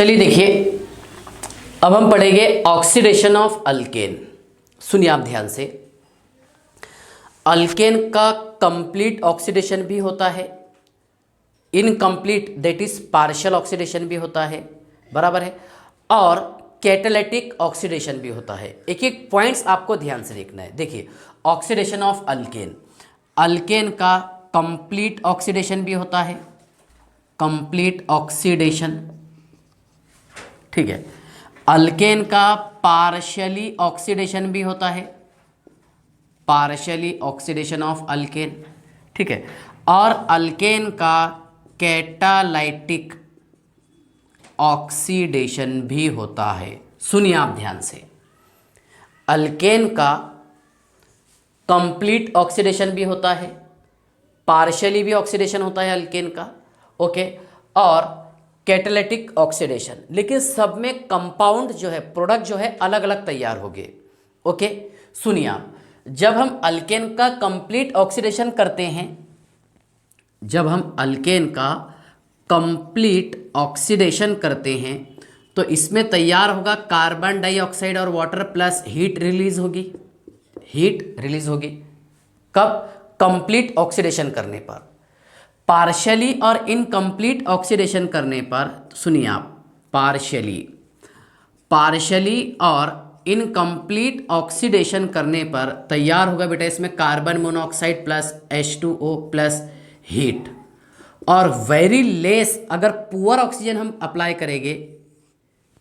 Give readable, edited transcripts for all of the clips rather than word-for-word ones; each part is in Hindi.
चलिए देखिए, अब हम पढ़ेंगे ऑक्सीडेशन ऑफ अल्केन। सुनिए आप ध्यान से। अल्केन का कंप्लीट ऑक्सीडेशन भी होता है, incomplete that is partial oxidation भी होता है, बराबर है, और कैटालिटिक ऑक्सीडेशन भी होता है। एक एक पॉइंट्स आपको ध्यान से देखना है। देखिए, ऑक्सीडेशन ऑफ अल्केन, अल्केन का कंप्लीट ऑक्सीडेशन भी होता है, कंप्लीट ऑक्सीडेशन, ठीक है। अल्केन का पार्शियली ऑक्सीडेशन भी होता है, पार्शियली ऑक्सीडेशन ऑफ अल्केन, ठीक है। और अल्केन का कैटालाइटिक ऑक्सीडेशन भी होता है। सुनिए आप ध्यान से, अल्केन का कंप्लीट ऑक्सीडेशन भी होता है, पार्शियली भी ऑक्सीडेशन होता है अल्केन का, ओके, और कैटालिटिक ऑक्सीडेशन, लेकिन सब में कंपाउंड जो है, प्रोडक्ट जो है, अलग अलग तैयार होंगे, ओके। सुनिए आप, जब हम अल्केन का कंप्लीट ऑक्सीडेशन करते हैं, जब हम अल्केन का कंप्लीट ऑक्सीडेशन करते हैं तो इसमें तैयार होगा कार्बन डाइऑक्साइड और वाटर प्लस हीट रिलीज होगी, हीट रिलीज होगी। कब? कंप्लीट ऑक्सीडेशन करने पर। पार्शियली और इनकम्प्लीट ऑक्सीडेशन करने पर, सुनिए आप, पार्शियली और इनकम्प्लीट ऑक्सीडेशन करने पर तैयार होगा बेटा इसमें carbon monoxide plus H2O plus heat. और वेरी लेस अगर पुअर ऑक्सीजन हम अप्लाई करेंगे,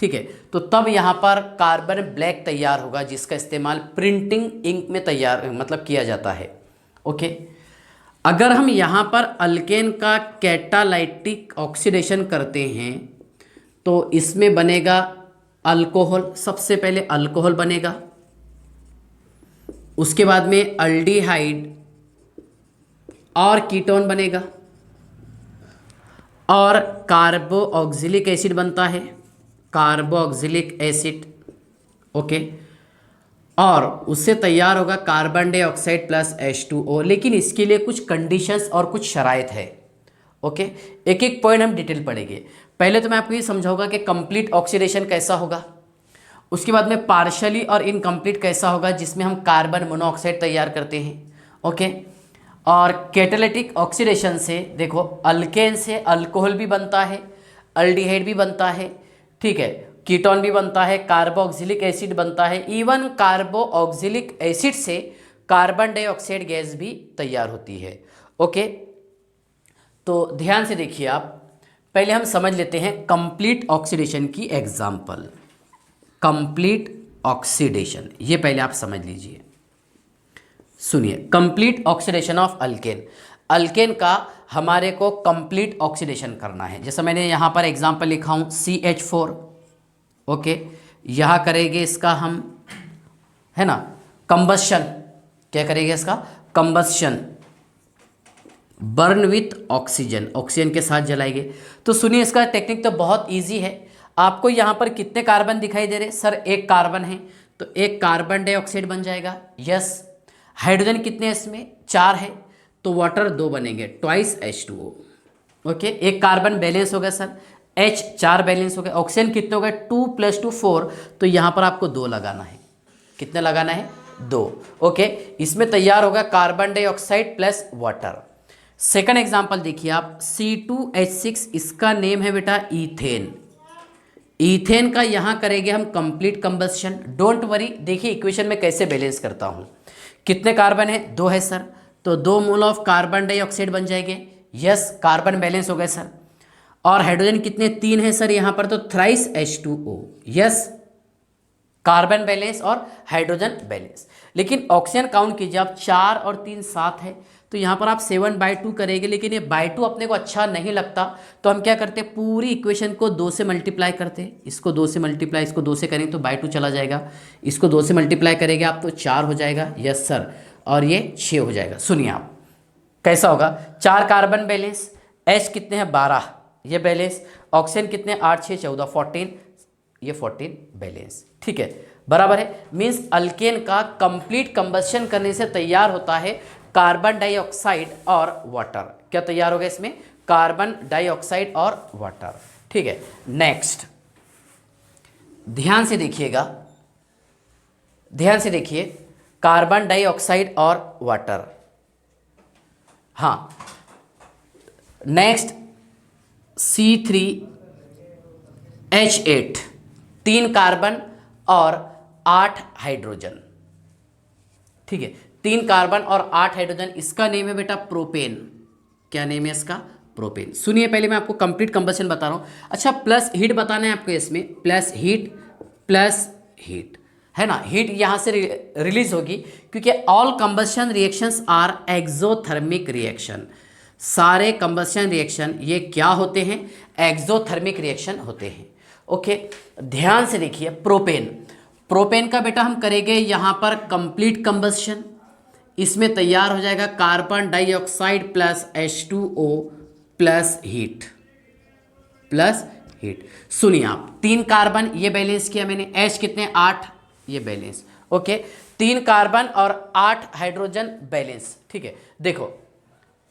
ठीक है, तो तब यहाँ पर कार्बन ब्लैक तैयार होगा, जिसका इस्तेमाल प्रिंटिंग इंक में तैयार मतलब किया जाता है, ओके। अगर हम यहाँ पर अल्केन का कैटालाइटिक ऑक्सीडेशन करते हैं तो इसमें बनेगा अल्कोहल, सबसे पहले अल्कोहल बनेगा, उसके बाद में अल्डिहाइड और कीटोन बनेगा, और कार्बोऑक्सिलिक एसिड बनता है, कार्बोऑक्सिलिक एसिड, ओके, और उससे तैयार होगा कार्बन डाइऑक्साइड प्लस H2O। लेकिन इसके लिए कुछ कंडीशंस और कुछ शराइत है, ओके। एक एक पॉइंट हम डिटेल पढ़ेंगे। पहले तो मैं आपको ये समझाऊंगा कि कंप्लीट ऑक्सीडेशन कैसा होगा, उसके बाद में पार्शियली और इनकम्प्लीट कैसा होगा, जिसमें हम कार्बन मोनोऑक्साइड तैयार करते हैं, ओके। और कैटालिटिक ऑक्सीडेशन से देखो, अल्केन से अल्कोहल भी बनता है, अल्डिहाइड भी बनता है, ठीक है, कीटोन भी बनता है, कार्बोऑक्सिलिक एसिड बनता है, इवन कार्बोऑक्सिलिक एसिड से कार्बन डाइऑक्साइड गैस भी तैयार होती है, ओके। तो ध्यान से देखिए आप, पहले हम समझ लेते हैं कंप्लीट ऑक्सीडेशन की एग्जांपल। कंप्लीट ऑक्सीडेशन, ये पहले आप समझ लीजिए। सुनिए, complete oxidation of alkane, alkane का हमारे को कंप्लीट ऑक्सीडेशन करना है। जैसा मैंने यहाँ पर एग्जांपल लिखा हूँ CH4, ओके। यहाँ करेंगे इसका हम, है ना, कंबस्शन, क्या करेंगे इसका combustion, burn with oxygen, oxygen के साथ जलाएंगे। तो सुनिए, इसका टेक्निक तो बहुत इजी है। आपको यहाँ पर कितने कार्बन दिखाई दे रहे? सर एक कार्बन है, तो एक कार्बन डाइऑक्साइड बन जाएगा, यस। हाइड्रोजन कितने हैं इसमें? 4 है, तो वाटर 2 बनेंगे, ट्वाइस H2O, ओके। एक कार्बन बैलेंस हो गया सर, H 4 बैलेंस हो गया। ऑक्सीजन कितने हो गए? 2 + 2 4, तो यहाँ पर आपको 2 लगाना है। कितने लगाना है? 2, ओके। इसमें तैयार होगा carbon dioxide plus water. Second example देखिए आप, C2H6, इसका नेम है बेटा ईथेन। ईथेन का यहाँ करेंगे हम कंप्लीट कंबस्शन। डोंट वरी, देखिए इक्वेशन में कैसे बैलेंस करता हूँ। कितने कार्बन है? 2 है सर, तो 2 मोल ऑफ कार्बन डाइऑक्साइड बन जाएंगे, यस, कार्बन बैलेंस हो गए सर। और हाइड्रोजन कितने? 3 है सर यहाँ पर, तो thrice H2O, yes, carbon balance और हाइड्रोजन बैलेंस। लेकिन ऑक्सीजन काउंट कीजिए आप, 4 और 3 7 है, तो यहाँ पर आप 7/2 करेंगे। लेकिन ये बाई 2 अपने को अच्छा नहीं लगता, तो हम क्या करते हैं, पूरी इक्वेशन को 2 से मल्टीप्लाई करते हैं। इसको 2 से मल्टीप्लाई, इसको 2 से करेंगे तो बाई 2 चला जाएगा, इसको 2 से मल्टीप्लाई करेंगे आप तो 4 हो जाएगा, यस सर, और ये 6 हो जाएगा। सुनिए आप कैसा होगा, 4 कार्बन बैलेंस, H कितने हैं? 12, ये बैलेंस। ऑक्सीजन कितने? 8 6 14 14, ये 14 बैलेंस, ठीक है, बराबर है। मीन्स अल्केन का कंप्लीट कंबस्शन करने से तैयार होता है कार्बन डाइऑक्साइड और वाटर। क्या तैयार होगा इसमें? कार्बन डाइऑक्साइड और वाटर, ठीक है। नेक्स्ट ध्यान से देखिएगा, ध्यान से देखिए, कार्बन डाइऑक्साइड और वाटर। हाँ, नेक्स्ट C3H8, 3 कार्बन और 8 हाइड्रोजन। ठीक है, 3 कार्बन और 8 हाइड्रोजन, इसका नेम है बेटा प्रोपेन। क्या नेम है इसका? प्रोपेन। सुनिए, पहले मैं आपको कंप्लीट कंबशन बता रहा हूँ। अच्छा, प्लस हीट बताना है आपको इसमें, प्लस हीट है ना, हीट यहाँ से रिलीज होगी, क्योंकि all combustion reactions are exothermic reaction. सारे कंबशन रिएक्शन ये क्या होते हैं? एक्सोथर्मिक रिएक्शन होते हैं। ओके, ध्यान से देखिए, प्रोपेन का बेटा हम करेंगे यहाँ पर कंप्लीट कंबशन। इसमें तैयार हो जाएगा carbon dioxide plus H2O plus heat, सुनिए आप, 3 कार्बन ये बैलेंस किया मैंने, H कितने 8, ये बैलेंस। ओके, 3 कार्बन और 8 हाइड्रोजन बैलेंस। ठीक है, देखो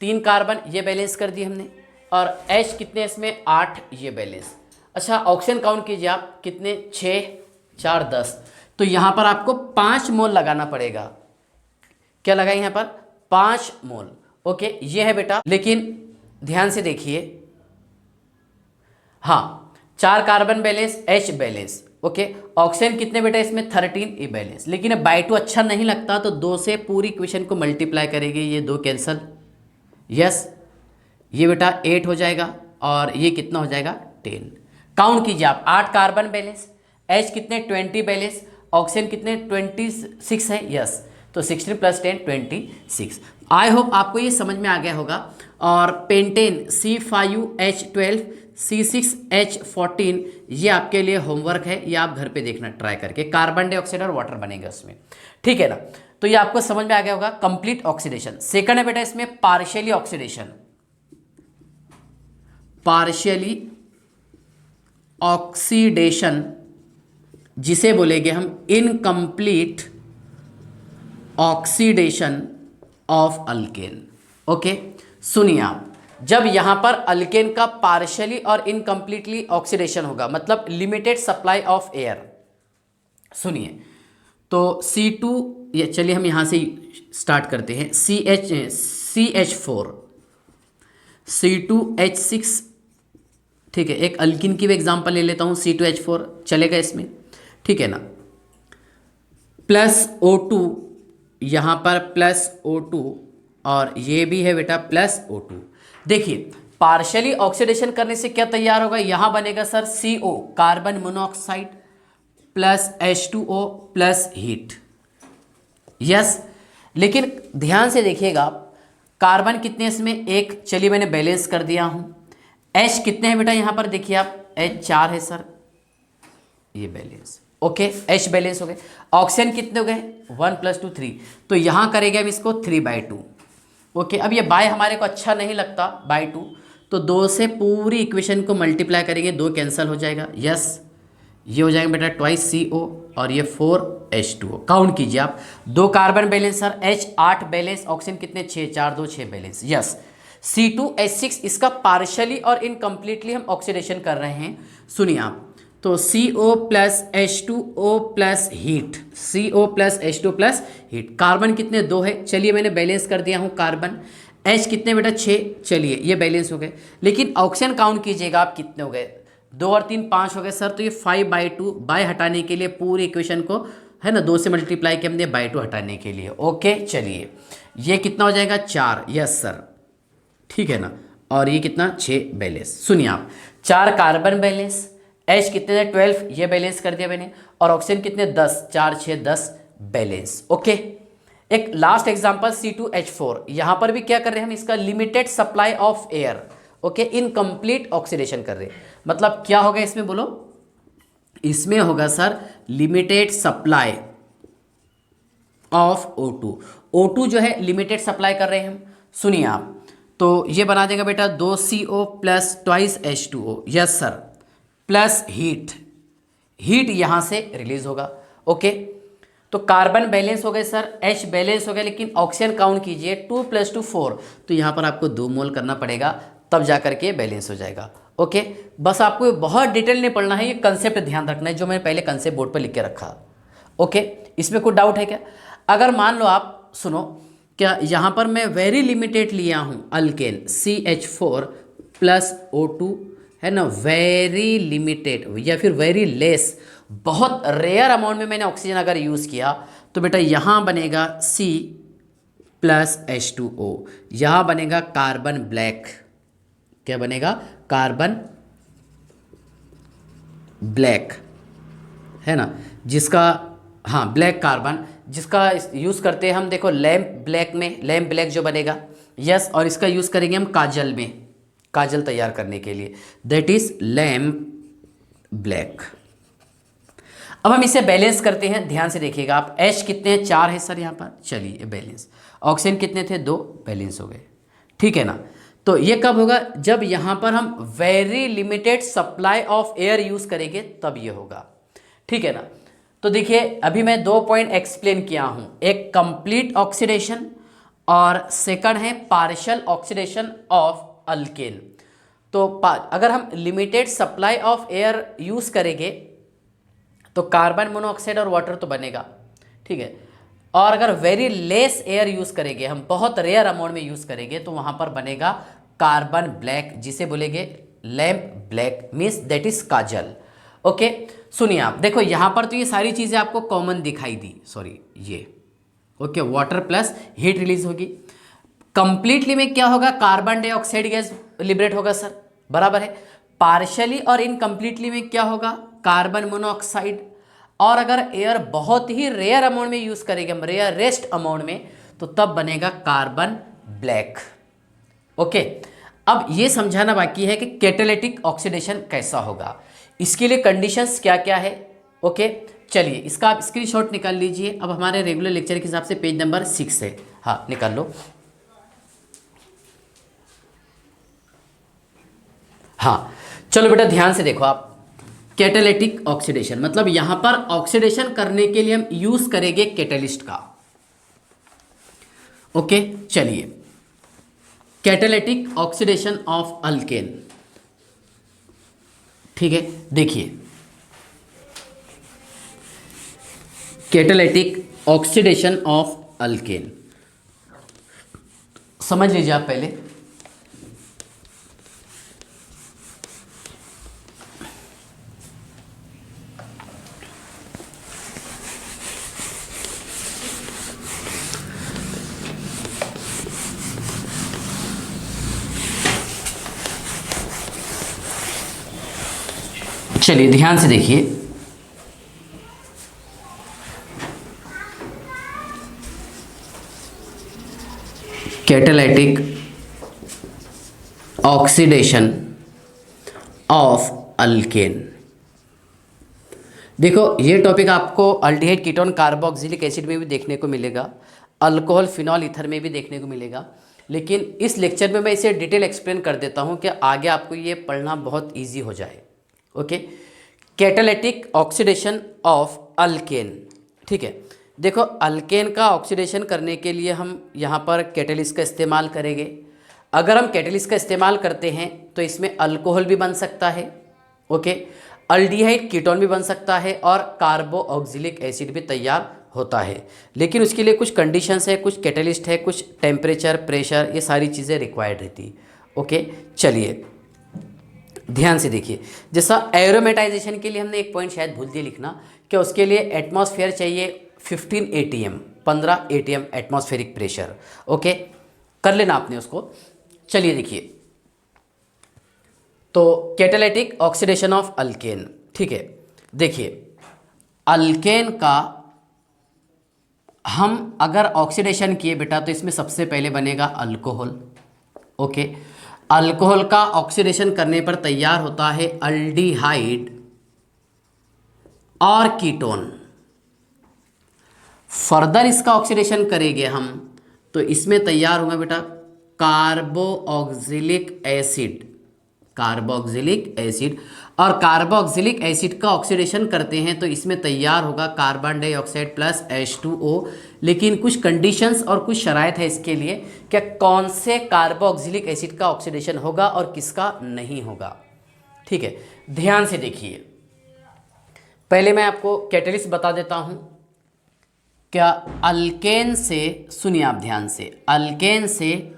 3 कार्बन ये बैलेंस कर दिए हमने, और H कितने इसमें 8, ये बैलेंस। अच्छा, ऑक्सीजन काउंट कीजिए आप, कितने 6 4 10, तो यहाँ पर आपको 5 मोल लगाना पड़ेगा। क्या लगाए यहाँ पर? 5 मोल। ओके, ये है बेटा, लेकिन ध्यान से देखिए, हाँ 4 carbon balance, H balance. Okay, oxygen कितने बेटा इसमें 13, ये बैलेंस। लेकिन अब बाई 2 अच्छा नहीं लगता, तो 2 से पूरी इक्वेशन को मल्टीप्लाई करेंगे, ये 2 कैंसल, यस, ये बेटा 8 हो जाएगा, और ये कितना हो जाएगा 10। काउंट कीजिए आप, 8 कार्बन बैलेंस, H कितने 20 बैलेंस, ऑक्सीजन कितने 26 है, यस, तो 16 + 10 26। आई होप आपको ये समझ में आ गया होगा। और पेंटेन C5H12 C6H14, ये आपके लिए होमवर्क है, ये आप घर पे देखना ट्राई करके, कार्बन डाइऑक्साइड और वाटर बनेगा उसमें। ठीक है ना, तो ये आपको समझ में आ गया होगा कंप्लीट ऑक्सीडेशन। सेकंड है बेटा इसमें पार्शियली ऑक्सीडेशन, जिसे बोलेंगे हम incomplete oxidation of alkane. Okay, सुनिए आप, जब यहां पर अल्केन का पार्शियली और इनकम्प्लीटली ऑक्सीडेशन होगा, मतलब लिमिटेड सप्लाई ऑफ एयर। सुनिए, तो C2, ये चलिए हम यहां से स्टार्ट करते हैं, CH4 C2H6। ठीक है, एक अल्किन की भी एग्जांपल ले लेता हूं, C2H4 चलेगा इसमें, ठीक है ना, प्लस O2, यहाँ पर प्लस O2, और ये भी है बेटा प्लस O2। देखिए, पार्शियली ऑक्सीडेशन करने से क्या तैयार होगा? यहाँ बनेगा sir CO, carbon monoxide, plus H2O plus heat, yes. लेकिन ध्यान से देखिएगा, कार्बन कितने इसमें 1, चलिए मैंने बैलेंस कर दिया हूँ। H कितने हैं बेटा यहाँ पर देखिए आप, H 4 है सर, ये बैलेंस। ओके, H बैलेंस हो गए। ऑक्सीजन कितने हो गए? 1 + 2 3, तो यहाँ करेंगे हम इसको 3/2। ओके, अब ये बाय हमारे को अच्छा नहीं लगता, /2, तो 2 से पूरी इक्वेशन को मल्टीप्लाई करेंगे, 2 कैंसिल हो जाएगा, यस, ये हो जाएगा बेटा 2 CO, और ये 4 H2O। काउंट कीजिए आप, 2 carbon balance sir, H 8 balance, oxygen कितने 6 4 2 6 बैलेंस, यस। C2H6, इसका पार्शियली और इनकम्प्लीटली हम ऑक्सीडेशन कर रहे हैं। सुनिए आप, तो CO + H2O plus heat, CO + H2O plus heat. Carbon कितने 2 है, चलिए मैंने बैलेंस कर दिया हूँ कार्बन। H कितने बेटा 6, चलिए ये बैलेंस हो गए। लेकिन ऑक्सीजन काउंट कीजिएगा आप, कितने हो गए? 2 और 3 5 हो गए सर, तो ये 5/2, बाय हटाने के लिए पूरी इक्वेशन को है ना 2 से मल्टीप्लाई किया हमने /2 हटाने के लिए। ओके, चलिए ये कितना हो जाएगा 4, यस सर, ठीक है ना, और ये कितना 6 बैलेंस। सुनिए आप, 4 कार्बन बैलेंस, H कितने थे 12, ये बैलेंस कर दिया मैंने, और ऑक्सीजन कितने 10 4 6 10 बैलेंस। ओके, एक लास्ट एग्जांपल C2H4, यहां पर भी क्या कर रहे हैं हम, इसका limited supply of air. Okay, incomplete oxidation कर रहे हैं, मतलब क्या होगा इसमें बोलो? इसमें होगा sir limited supply of O2। O2 जो है लिमिटेड सप्लाई कर रहे हैं हम। सुनिए आप, तो ये बना देगा बेटा 2 CO plus 2 H2O, yes sir, plus heat यहां से रिलीज होगा। ओके, तो कार्बन बैलेंस हो गए सर, H बैलेंस हो गया, लेकिन ऑक्सीजन काउंट कीजिए 2 + 2 4, तो यहां पर आपको 2 मोल करना पड़ेगा, तब जा करके बैलेंस हो जाएगा। ओके, बस आपको बहुत डिटेल नहीं पढ़ना है, ये कंसेप्ट ध्यान रखना है जो मैंने पहले कंसेप्ट बोर्ड पर लिख के रखा। ओके, इसमें कोई डाउट है क्या? अगर मान लो आप सुनो, क्या यहाँ पर मैं वेरी लिमिटेड लिया हूँ अल्केन CH4 प्लस O2 है ना, वेरी लिमिटेड या फिर वेरी लेस, बहुत रेयर अमाउंट में मैंने ऑक्सीजन अगर यूज़ किया तो बेटा यहाँ बनेगा C प्लस H2O, यहाँ बनेगा कार्बन ब्लैक। क्या बनेगा? कार्बन ब्लैक, है ना, जिसका हाँ ब्लैक कार्बन, जिसका यूज़ करते हैं हम, देखो लैम्प ब्लैक में, लैम्प ब्लैक जो बनेगा, यस, और इसका यूज़ करेंगे हम काजल में, काजल तैयार करने के लिए, दैट इज लैम्प ब्लैक। अब हम इसे बैलेंस करते हैं, ध्यान से देखिएगा आप। H कितने हैं? 4 है सर यहाँ पर, चलिए बैलेंस। ऑक्सीजन कितने थे? 2, बैलेंस हो गए, ठीक है ना। तो ये कब होगा? जब यहाँ पर हम very limited supply of air use करेंगे तब ये होगा, ठीक है ना। तो देखिए अभी मैं 2 पॉइंट एक्सप्लेन किया हूँ, एक कंप्लीट ऑक्सीडेशन और सेकंड है पार्शियल ऑक्सीडेशन ऑफ अल्केन। तो अगर हम limited supply of air use करेंगे तो कार्बन मोनोऑक्साइड और वाटर तो बनेगा, ठीक है, और अगर वेरी लेस एयर यूज़ करेंगे, हम बहुत रेयर अमाउंट में यूज़ करेंगे, तो वहाँ पर बनेगा कार्बन ब्लैक, जिसे बोलेंगे lamp black, means that is Kajal. Okay, सुनिए आप, देखो यहाँ पर तो ये सारी चीज़ें आपको कॉमन दिखाई दी, सॉरी ये, okay, water plus heat release होगी। कंप्लीटली में क्या होगा? कार्बन डाइऑक्साइड गैस लिबरेट होगा सर, बराबर है। पार्शियली और इनकम्प्लीटली में क्या होगा? Carbon monoxide. और अगर एयर बहुत ही रेयर अमाउंट में यूज़ करेंगे हम, रेयर रेस्ट अमाउंट में, तो तब बनेगा कार्बन ब्लैक। ओके, अब ये समझाना बाकी है कि कैटालिटिक ऑक्सीडेशन कैसा होगा, इसके लिए कंडीशंस क्या क्या है। ओके, चलिए इसका आप स्क्रीनशॉट निकाल लीजिए। अब हमारे रेगुलर लेक्चर के हिसाब से पेज नंबर 6 है, हाँ निकाल लो। हाँ चलो बेटा ध्यान से देखो आप, कैटालिटिक ऑक्सीडेशन मतलब यहां पर ऑक्सीडेशन करने के लिए हम यूज करेंगे कैटलिस्ट का। ओके, चलिए कैटालिटिक ऑक्सीडेशन ऑफ अल्केन, ठीक है, देखिए कैटालिटिक ऑक्सीडेशन ऑफ अल्केन समझ लीजिए आप पहले। चलिए ध्यान से देखिए, कैटालिटिक ऑक्सीडेशन ऑफ अल्केन। देखो ये टॉपिक आपको अल्डिहाइड कीटोन कार्बोक्सिलिक एसिड में भी देखने को मिलेगा, अल्कोहल फिनॉल ईथर में भी देखने को मिलेगा, लेकिन इस लेक्चर में मैं इसे डिटेल एक्सप्लेन कर देता हूं कि आगे आपको ये पढ़ना बहुत इजी हो जाए। Okay, catalytic oxidation of alkane, ठीक है। देखो अल्केन का ऑक्सीडेशन करने के लिए हम यहाँ पर कैटलिस्ट का इस्तेमाल करेंगे। अगर हम कैटलिस्ट का इस्तेमाल करते हैं तो इसमें अल्कोहल भी बन सकता है, ओके, अल्डिहाइड कीटोन भी बन सकता है और कार्बोऑक्सिलिक एसिड भी तैयार होता है, लेकिन उसके लिए कुछ कंडीशंस है, कुछ कैटलिस्ट है, कुछ टेम्परेचर, प्रेशर, ये सारी चीज़ें रिक्वायर्ड रहती। ओके, चलिए ध्यान से देखिए, जैसा एरोमेटाइजेशन के लिए हमने एक पॉइंट शायद भूल दिया लिखना कि उसके लिए एटमॉस्फेयर चाहिए 15 ATM, 15 ATM atmospheric pressure. Okay, कर लेना आपने उसको। चलिए देखिए, तो कैटालिटिक ऑक्सीडेशन ऑफ अल्केन, ठीक है, देखिए अल्केन का हम अगर ऑक्सीडेशन किए बेटा तो इसमें सबसे पहले बनेगा अल्कोहल। ओके, अल्कोहल का ऑक्सीडेशन करने पर तैयार होता है अल्डिहाइड और कीटोन। फर्दर इसका ऑक्सीडेशन करेंगे हम तो इसमें तैयार होगा बेटा कार्बोऑक्सिलिक एसिड, कार्बोऑक्सिलिक एसिड, और कार्बोऑक्सिलिक एसिड का ऑक्सीडेशन करते हैं तो इसमें तैयार होगा कार्बन डाइऑक्साइड प्लस H2O। लेकिन कुछ कंडीशंस और कुछ शराइत है इसके लिए कि कौन से कार्बोऑक्सिलिक एसिड का ऑक्सीडेशन होगा और किसका नहीं होगा। ठीक है, ध्यान से देखिए, पहले मैं आपको कैटलिस्ट बता देता हूं। क्या अल्केन से, सुनिए आप ध्यान से, अल्केन से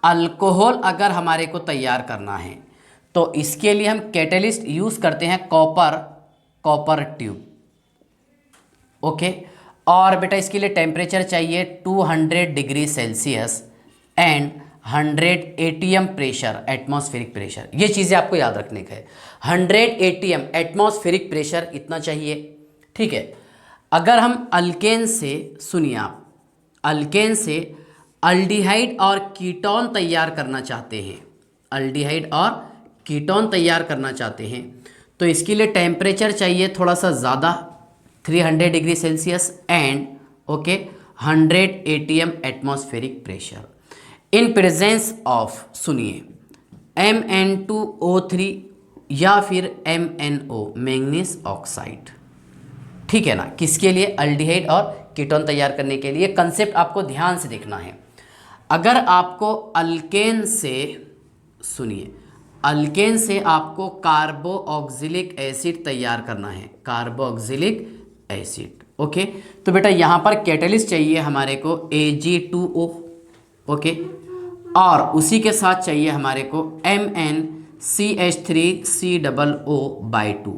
अल्कोहल अगर हमारे को तैयार करना है तो इसके लिए हम कैटलिस्ट यूज करते हैं कॉपर ट्यूब। ओके, और बेटा इसके लिए टेम्परेचर चाहिए 200 degree Celsius and 100 ATM pressure, atmospheric pressure. ये चीज़ें आपको याद रखने का है। 100 एटीएम एटमॉस्फेरिक प्रेशर इतना चाहिए, ठीक है। अगर हम अल्केन से, सुनिए आप, अल्केन से अल्डिहाइड और कीटोन तैयार करना चाहते हैं, अल्डिहाइड और कीटोन तैयार करना चाहते हैं तो इसके लिए टेम्परेचर चाहिए थोड़ा सा ज़्यादा, 300 degree Celsius and okay 100 ATM atmospheric pressure in presence of, सुनिए, MN2O3 या फिर MNO, मैंगनीज ऑक्साइड। ठीक है ना, किसके लिए? अल्डिहाइड और कीटोन तैयार करने के लिए। कंसेप्ट आपको ध्यान से देखना है। अगर आपको अल्केन से, सुनिए, अल्केन से आपको कार्बोऑक्सिलिक एसिड तैयार करना है, कार्बोऑक्सिलिक एसिड। ओके, तो बेटा यहाँ पर कैटलिस्ट चाहिए हमारे को Ag2O। ओके, और उसी के साथ चाहिए हमारे को MnCH3COO/2,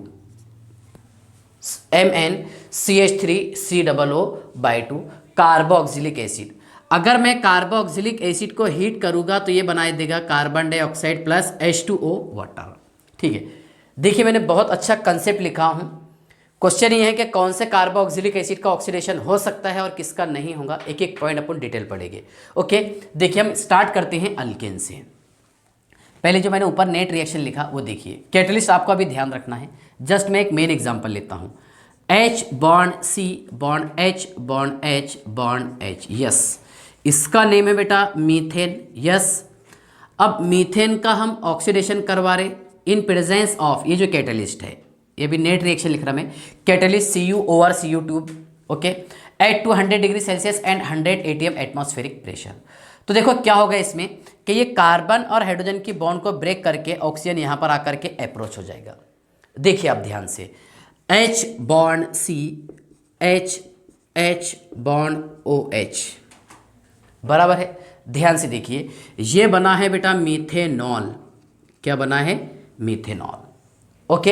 MnCH3COO/2 कार्बोऑक्सिलिक एसिड। अगर मैं कार्बोऑक्सिलिक एसिड को हीट करूंगा तो ये बना देगा carbon dioxide plus H2O water. ठीक है, देखिए मैंने बहुत अच्छा कंसेप्ट लिखा हूं। क्वेश्चन ये है कि कौन से कार्बोऑक्सिलिक एसिड का ऑक्सीडेशन हो सकता है और किसका नहीं होगा, एक एक पॉइंट अपन डिटेल पढ़ेंगे। ओके, देखिए हम स्टार्ट करते हैं अल्केन से। पहले जो मैंने ऊपर नेट रिएक्शन लिखा वो देखिए, कैटलिस्ट आपको अभी ध्यान रखना है। जस्ट मैं एक मेन एग्जांपल लेता हूं, H bond C bond H bond H bond H, yes, इसका नेम है बेटा मीथेन। यस, अब मीथेन का हम ऑक्सीडेशन करवा रहे इन प्रेजेंस ऑफ, ये जो कैटलिस्ट है, ये भी नेट रिएक्शन लिख रहा मैं, catalyst CuOR tube. Okay, at 200 degree Celsius and 100 ATM atmospheric pressure. तो देखो क्या होगा इसमें कि ये कार्बन और हाइड्रोजन की बॉन्ड को ब्रेक करके ऑक्सीजन यहाँ पर आकर के अप्रोच हो जाएगा। देखिए आप ध्यान से, H bond C, H bond OH, बराबर है। ध्यान से देखिए, ये बना है बेटा मीथेनॉल। क्या बना है? मीथेनॉल। ओके,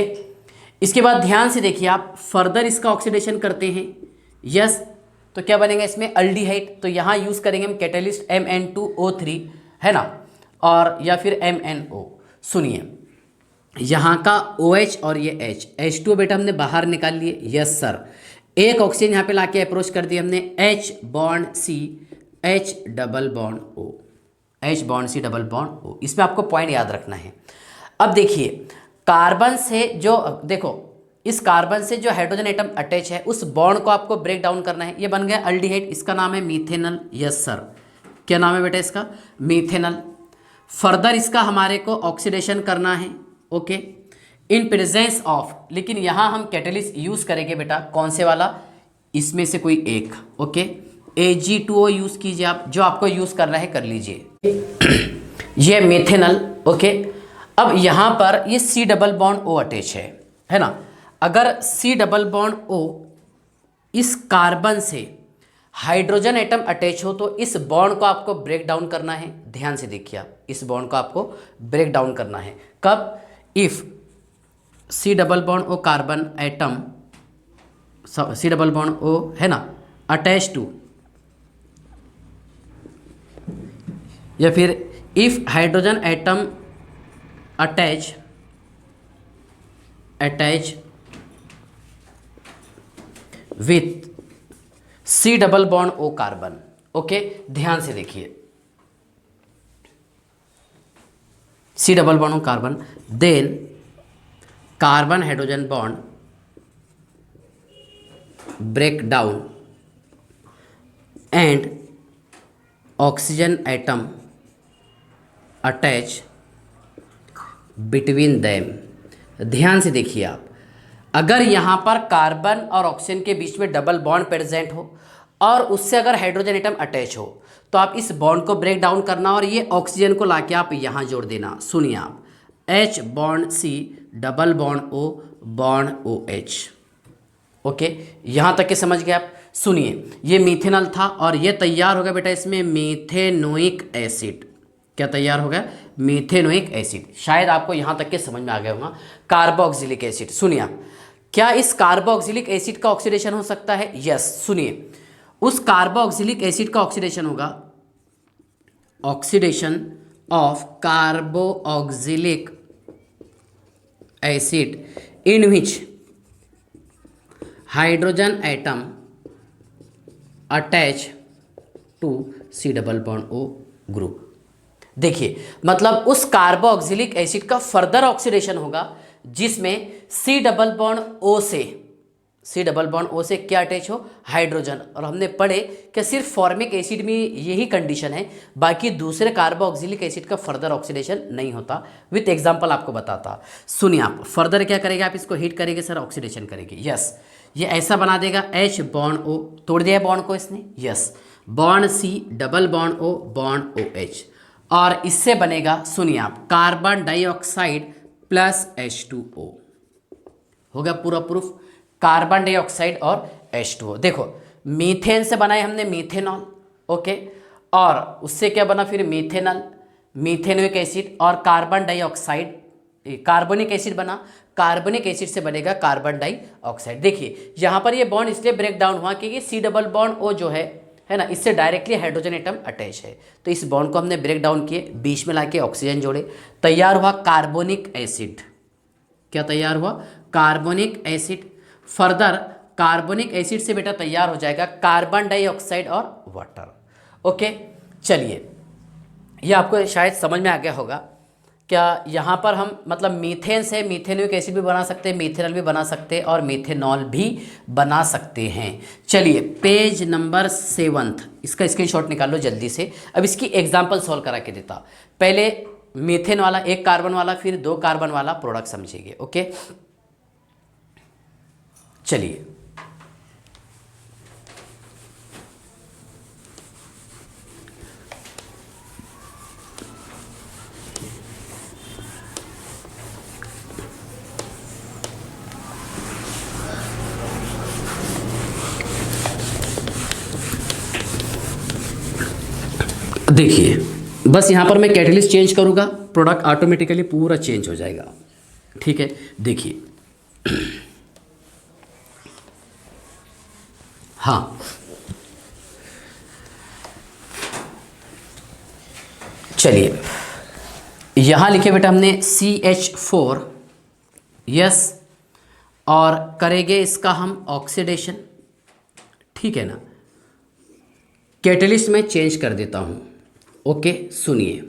इसके बाद ध्यान से देखिए आप, फर्दर इसका ऑक्सीडेशन करते हैं। यस, तो क्या बनेगा इसमें? अल्डिहाइड। तो यहाँ यूज़ करेंगे हम कैटलिस्ट MN2O3, है ना, और या फिर MNO। सुनिए, यहाँ का OH और ये H2 बेटा हमने बाहर निकाल लिए। यस सर, एक ऑक्सीजन यहाँ पे लाके अप्रोच कर दिया हमने, H bond C, H double bond O, H bond C double bond O। इसमें आपको पॉइंट याद रखना है। अब देखिए, कार्बन से जो, देखो इस कार्बन से जो हाइड्रोजन एटम अटैच है उस बॉन्ड को आपको ब्रेक डाउन करना है। ये बन गया अल्डिहाइड, इसका नाम है मीथेनल। यस सर, क्या नाम है बेटा इसका? मीथेनल। फर्दर इसका हमारे को ऑक्सीडेशन करना है। ओके, इन प्रेजेंस ऑफ, लेकिन यहाँ हम कैटलिस्ट यूज़ करेंगे बेटा कौन से वाला, इसमें से कोई एक। ओके, Ag2O यूज़ कीजिए आप, जो आपको यूज़ करना है कर लीजिए। ये मीथेनल। ओके, अब यहाँ पर ये C double bond O attach है ना। अगर C डबल बॉन्ड O इस कार्बन से हाइड्रोजन एटम अटैच हो तो इस बॉन्ड को आपको ब्रेक डाउन करना है। ध्यान से देखिए आप, इस बॉन्ड को आपको ब्रेक डाउन करना है। कब? If C double bond O carbon atom, C double bond O है ना, अटैच टू, या फिर if hydrogen atom attach with C double bond O carbon. Okay, ध्यान से देखिए, C double bond O carbon, then carbon hydrogen bond break down and oxygen atom attach between them. ध्यान से देखिए आप, अगर यहाँ पर कार्बन और ऑक्सीजन के बीच में डबल बॉन्ड प्रेजेंट हो और उससे अगर हाइड्रोजन एटम अटैच हो तो आप इस बॉन्ड को ब्रेक डाउन करना और ये ऑक्सीजन को लाके आप यहाँ जोड़ देना। सुनिए आप, H bond C double bond O, bond O H. Okay, यहाँ तक के समझ गए आप। सुनिए, ये मीथेनॉल था और ये तैयार हो गया बेटा इसमें मीथेनोइक एसिड। क्या तैयार हो गया? Methanoic acid. शायद आपको यहाँ तक के समझ में आ गया होगा। कार्बोक्सिलिक एसिड, सुनिए आप, क्या इस कार्बोक्सिलिक एसिड का ऑक्सीडेशन हो सकता है? यस। सुनिए, उस कार्बोक्सिलिक एसिड का ऑक्सीडेशन होगा, oxidation of carboxylic acid in which hydrogen atom attach to C double bond O group. देखिए, मतलब उस कार्बोक्सिलिक एसिड का फर्दर ऑक्सीडेशन होगा जिसमें सी डबल बॉन्ड ओ से क्या अटैच हो? हाइड्रोजन। और हमने पढ़े कि सिर्फ फॉर्मिक एसिड में यही कंडीशन है, बाकी दूसरे कार्बोक्सिलिक एसिड का फर्दर ऑक्सीडेशन नहीं होता। विथ एग्जांपल आपको बताता। सुनिए आप, फर्दर क्या करेंगे आप? इसको हीट करेंगे सर, ऑक्सीडेशन करेंगे। यस, ये ऐसा बना देगा, H बॉन्ड O, तोड़ दिया बॉन्ड को इसने। Yes, bond C double bond O, bond OH, और इससे बनेगा, सुनिए आप, कार्बन डाइऑक्साइड प्लस H2O। हो गया पूरा प्रूफ, कार्बन डाइऑक्साइड और H2O। देखो, मीथेन से बनाए हमने मीथेनॉल, ओके, और उससे क्या बना फिर? मीथेनॉल, मीथेनोइक एसिड, और कार्बन डाइऑक्साइड, कार्बोनिक एसिड बना। कार्बोनिक एसिड से बनेगा कार्बन डाइऑक्साइड। देखिए, यहाँ पर ये बॉन्ड इसलिए ब्रेक डाउन हुआ क्योंकि सी डबल बॉन्ड ओ जो है ना, इससे डायरेक्टली हाइड्रोजन एटम अटैच है, तो इस बॉन्ड को हमने ब्रेक डाउन किए, बीच में लाके ऑक्सीजन जोड़े, तैयार हुआ कार्बोनिक एसिड। क्या तैयार हुआ? Carbonic acid. Further carbonic acid से बेटा तैयार हो जाएगा कार्बन डाइऑक्साइड और वाटर। ओके, चलिए, ये आपको शायद समझ में आ गया होगा। क्या यहाँ पर हम मतलब मीथेन से मीथेनोइक एसिड भी बना सकते हैं, मीथेनॉल भी बना सकते हैं, और मीथेनॉल भी बना सकते हैं। चलिए, पेज नंबर 7, इसका स्क्रीनशॉट निकाल लो जल्दी से। अब इसकी एग्जांपल सॉल्व करा के देता। पहले मीथेन वाला, 1 कार्बन वाला, फिर 2 कार्बन वाला प्रोडक्ट समझिए। ओके, चलिए, देखिए, बस यहाँ पर मैं कैटलिस्ट चेंज करूँगा, प्रोडक्ट ऑटोमेटिकली पूरा चेंज हो जाएगा। ठीक है, देखिए, हाँ, चलिए, यहाँ लिखे बेटा हमने CH4, यस, और करेंगे इसका हम ऑक्सीडेशन। ठीक है ना, कैटलिस्ट में चेंज कर देता हूँ। ओके, सुनिए,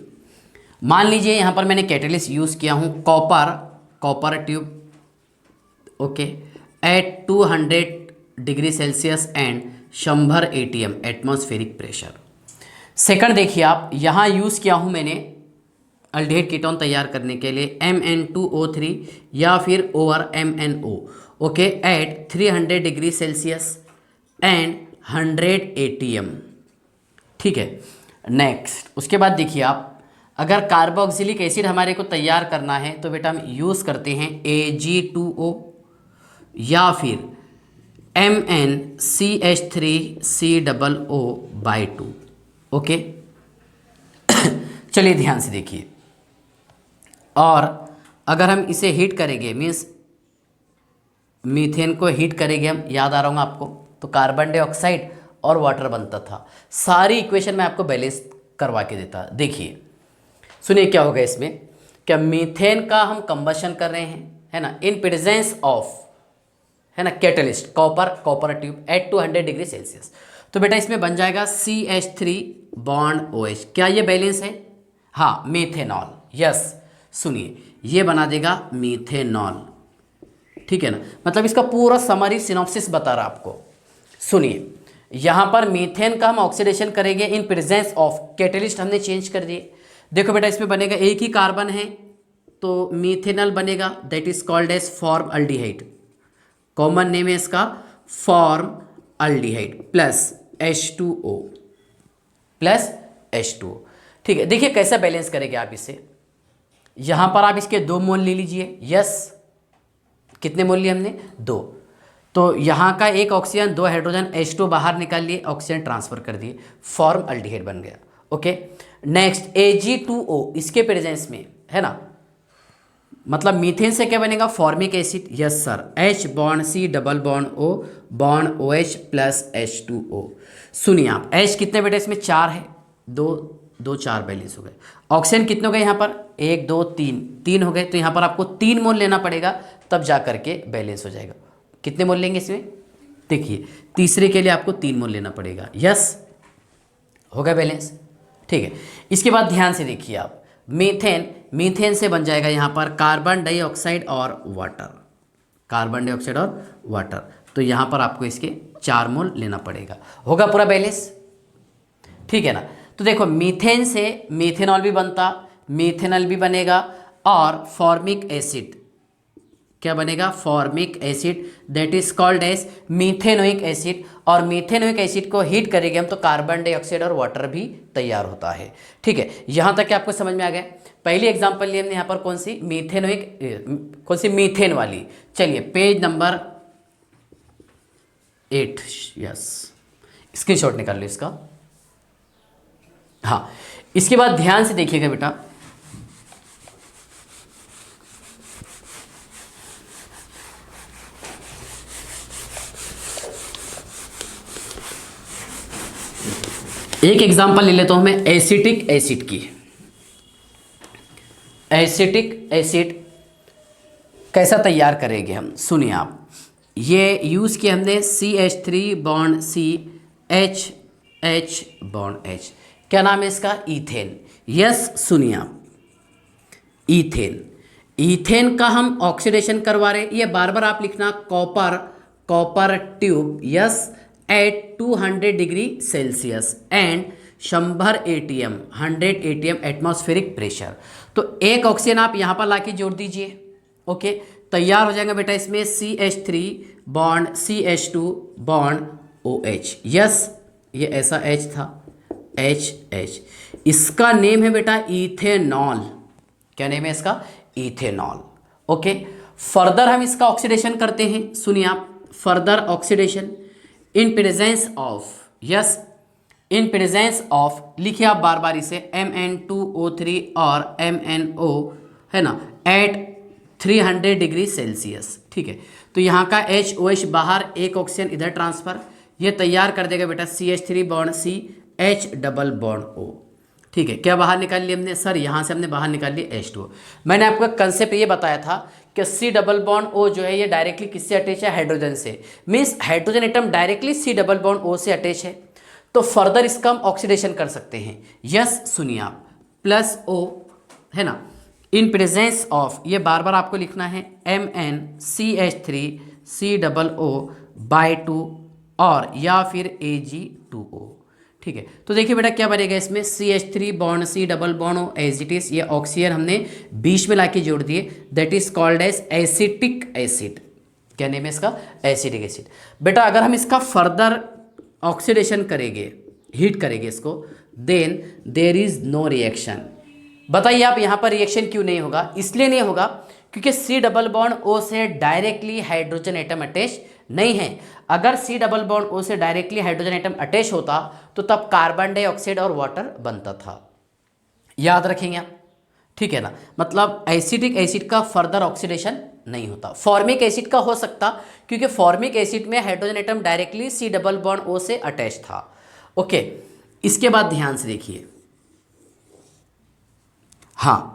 मान लीजिए यहाँ पर मैंने कैटलिस्ट यूज़ किया हूँ copper tube, okay, at 200 degree Celsius and 100 ATM atmospheric pressure. Second देखिए आप, यहाँ यूज़ किया हूँ मैंने अल्डिहाइड कीटोन तैयार करने के लिए MN2O3 या फिर over MNO, okay, at 300 degree Celsius and 100 ATM। ठीक है, नेक्स्ट, उसके बाद देखिए आप, अगर कार्बोक्सिलिक एसिड हमारे को तैयार करना है तो बेटा हम यूज़ करते हैं Ag2O या फिर MnCH3COO/2। ओके, चलिए ध्यान से देखिए, और अगर हम इसे हीट करेंगे, मीन्स मीथेन को हीट करेंगे हम, याद आ रहा हूँ आपको, तो कार्बन डाइऑक्साइड और वाटर बनता था। सारी इक्वेशन मैं आपको बैलेंस करवा के देता। देखिए, सुनिए क्या होगा इसमें, क्या मीथेन का हम कंबशन कर रहे हैं, है ना, इन प्रेजेंस ऑफ, है ना, catalyst copper tube at 200 degree Celsius, तो बेटा इसमें बन जाएगा CH3 बॉन्ड OH। क्या ये बैलेंस है? हाँ, मीथेनॉल। यस, सुनिए, ये बना देगा मीथेनॉल। ठीक है ना, मतलब इसका पूरा समरी सिनॉप्सिस बता रहा आपको। सुनिए, यहाँ पर मीथेन का हम ऑक्सीडेशन करेंगे इन प्रेजेंस ऑफ, कैटलिस्ट हमने चेंज कर दिए। देखो बेटा, इसमें बनेगा, एक ही कार्बन है तो मीथेनॉल बनेगा, that is called as formaldehyde. Common name है इसका फॉर्म अल्डिहाइड प्लस H2O। ठीक है, देखिए कैसा बैलेंस करेंगे आप इसे। यहाँ पर आप इसके 2 मोल ले लीजिए, यस, कितने मोल लिए हमने? 2। तो यहाँ का एक ऑक्सीजन, 2 हाइड्रोजन, H2 बाहर निकाल लिए, ऑक्सीजन ट्रांसफर कर दिए, फॉर्म अल्डिहाइड बन गया। ओके, नेक्स्ट Ag2O इसके प्रेजेंस में है ना, मतलब मीथेन से क्या बनेगा? Formic acid. Yes sir, H bond C double bond O bond OH plus H2O। सुनिए आप, H कितने बेटे इसमें? 4 है, 2 2 4 बैलेंस हो गए। ऑक्सीजन कितने हो गए यहाँ पर? 1 2 3, 3 हो गए। तो यहाँ पर आपको 3 मोल लेना पड़ेगा, तब जा करके बैलेंस हो जाएगा। कितने मोल लेंगे इसमें? देखिए, तीसरे के लिए आपको 3 मोल लेना पड़ेगा। यस, हो गया बैलेंस। ठीक है, इसके बाद ध्यान से देखिए आप, मीथेन, मीथेन से बन जाएगा यहाँ पर कार्बन डाइऑक्साइड और वाटर, कार्बन डाइऑक्साइड और वाटर। तो यहाँ पर आपको इसके 4 मोल लेना पड़ेगा, होगा पूरा बैलेंस। ठीक है ना। तो देखो, मीथेन से मीथेनॉल भी बनता, मीथेनॉल भी बनेगा, और फॉर्मिक एसिड क्या बनेगा? Formic acid, that is called as methanoic acid. और मीथेनोइक एसिड को हीट करेंगे हम तो कार्बन डाइऑक्साइड और वाटर भी तैयार होता है। ठीक है, यहाँ तक आपको समझ में आ गया। पहली एग्जांपल लिए हमने यहाँ पर कौन सी? मीथेनोइक, कौन सी? मीथेन वाली। चलिए पेज नंबर 8, यस, स्क्रीनशॉट निकाल लो इसका। हाँ, इसके बाद ध्यान से देखिएगा बेटा, एक एग्जांपल ले लेता हूं मैं एसिटिक एसिड की। एसिटिक एसिड कैसा तैयार करेंगे हम? सुनिए आप, ये यूज़ किया हमने CH3 bond C H H bond H, क्या नाम है इसका? ईथेन। यस, सुनिए आप, ईथेन, ईथेन का हम ऑक्सीडेशन करवा रहे हैं। ये बार बार आप लिखना, copper, copper tube, yes, at 200 degree Celsius and 100 ATM, 100 ATM atmospheric pressure. तो एक ऑक्सीजन आप यहाँ पर लाके जोड़ दीजिए। ओके, तैयार हो जाएगा बेटा इसमें CH3 bond CH2 bond OH। Yes, ये ऐसा H था, H। इसका नेम है बेटा इथेनॉल। क्या नेम है इसका? इथेनॉल। ओके, फर्दर हम इसका ऑक्सीडेशन करते हैं। सुनिए आप, further oxidation in presence of, yes, in presence of, लिखिए आप बार बार इसे, Mn2O3 और MnO है ना, एट 300 डिग्री सेल्सियस। ठीक है, तो यहाँ का HOH बाहर, एक ऑक्सीजन इधर ट्रांसफर, ये तैयार कर देगा बेटा CH3 bond C H double bond O। ठीक है, क्या बाहर निकाल लिया हमने? सर यहाँ से हमने बाहर निकाल लिया H2O। मैंने आपको कंसेप्ट ये बताया था कि C डबल बॉन्ड O जो है ये डायरेक्टली किससे अटैच है? हाइड्रोजन से। Means hydrogen atom directly C double bond O से अटैच है, तो फर्दर इसका हम ऑक्सीडेशन कर सकते हैं। यस, सुनिए आप, प्लस O है ना, इन प्रेजेंस ऑफ, ये बार बार आपको लिखना है, MnCH3 C double O by 2 और या फिर Ag2O। ठीक है, तो देखिए बेटा क्या बनेगा इसमें, CH3 bond C double bond O as it is, ये ऑक्सीजन हमने बीच में लाके जोड़ दिए, that is called as acetic acid. क्या नेम है इसका? Acetic acid. बेटा अगर हम इसका फर्दर ऑक्सीडेशन करेंगे, हीट करेंगे इसको, then there is no reaction. बताइए आप, यहाँ पर रिएक्शन क्यों नहीं होगा? इसलिए नहीं होगा क्योंकि C डबल बॉन्ड O से डायरेक्टली हाइड्रोजन एटम अटैच नहीं है। अगर C डबल बॉन्ड O से डायरेक्टली हाइड्रोजन एटम अटैच होता तो तब कार्बन डाइऑक्साइड और वाटर बनता था। याद रखेंगे आप, ठीक है ना। मतलब एसिटिक एसिड का फर्दर ऑक्सीडेशन नहीं होता। फॉर्मिक एसिड का हो सकता, क्योंकि फॉर्मिक एसिड में hydrogen atom directly C double bond O से अटैच था। ओके, इसके बाद ध्यान से देखिए, हाँ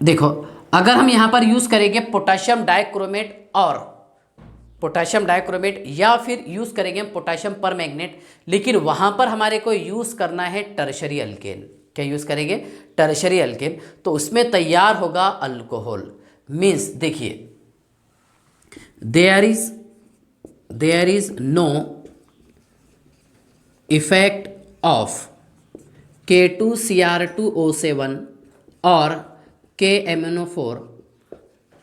देखो, अगर हम यहाँ पर यूज़ करेंगे पोटेशियम डाइक्रोमेट और पोटेशियम डाइक्रोमेट, या फिर यूज़ करेंगे हम पोटेशियम परमैंगनेट, लेकिन वहाँ पर हमारे को यूज़ करना है टर्शरी अल्केन। क्या यूज़ करेंगे? Tertiary alkane. तो उसमें तैयार होगा अल्कोहल। मीन्स देखिए, there is no effect of K2Cr2O7 और KMnO4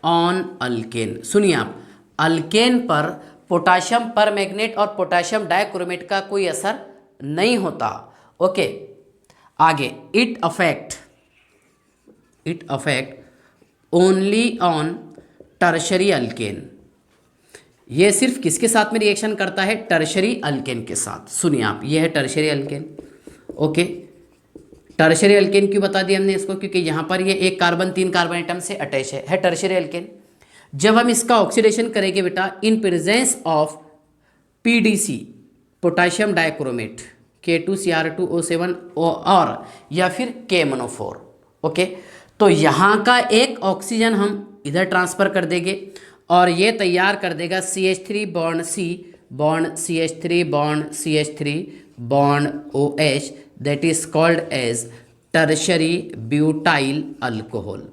ऑन अल्केन। सुनिए आप, अल्केन पर पोटेशियम परमैंगनेट और पोटेशियम डाइक्रोमेट का कोई असर नहीं होता। ओके, आगे, it affect it affect only on tertiary alkane. ये सिर्फ किसके साथ में रिएक्शन करता है? टर्शरी अल्केन के साथ। सुनिए आप, ये है tertiary alkane. Okay, tertiary alkane क्यों बता दिया हमने इसको? क्योंकि यहाँ पर ये एक कार्बन 3 कार्बन एटम से अटैच है टर्शरी अल्केन। जब हम इसका ऑक्सीडेशन करेंगे बेटा in presence of PDC, potassium dichromate, K2Cr2O7 और या फिर KMnO4। ओके, तो यहाँ का एक ऑक्सीजन हम इधर ट्रांसफ़र कर देंगे और ये तैयार कर देगा CH3 bond C bond CH3 bond CH3 bond OH, that is called as tertiary butyl alcohol.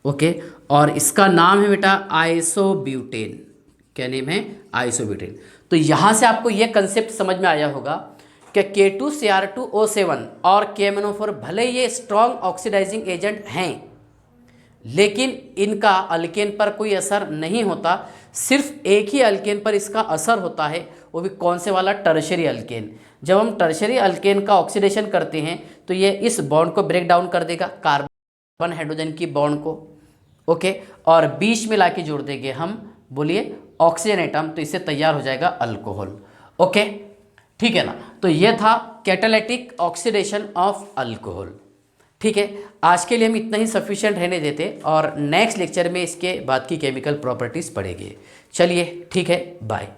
Okay, और इसका नाम है बेटा आइसोब्यूटेन। क्या नेम है? आइसोब्यूटेन। तो यहाँ से आपको ये कंसेप्ट समझ में आया होगा कि K2Cr2O7 और KMnO4 भले ये स्ट्रॉन्ग ऑक्सीडाइजिंग एजेंट हैं, लेकिन इनका अल्केन पर कोई असर नहीं होता। सिर्फ एक ही अल्केन पर इसका असर होता है, वो भी कौन से वाला? Tertiary alkane. जब हम टर्शरी अल्केन का ऑक्सीडेशन करते हैं तो ये इस बॉन्ड को ब्रेक डाउन कर देगा, कार्बन हाइड्रोजन की बॉन्ड को। ओके, और बीच में लाके जोड़ देंगे हम, बोलिए, ऑक्सीजन एटम, तो इससे तैयार हो जाएगा अल्कोहल। ओके, ठीक है ना? तो ये था कैटालिटिक ऑक्सीडेशन ऑफ अल्कोहल। ठीक है, आज के लिए हम इतना ही सफिशिएंट रहने देते और नेक्स्ट लेक्चर में इसके बाद की केमिकल प्रॉपर्टीज़ पढ़ेंगे। चलिए, ठीक है, बाय।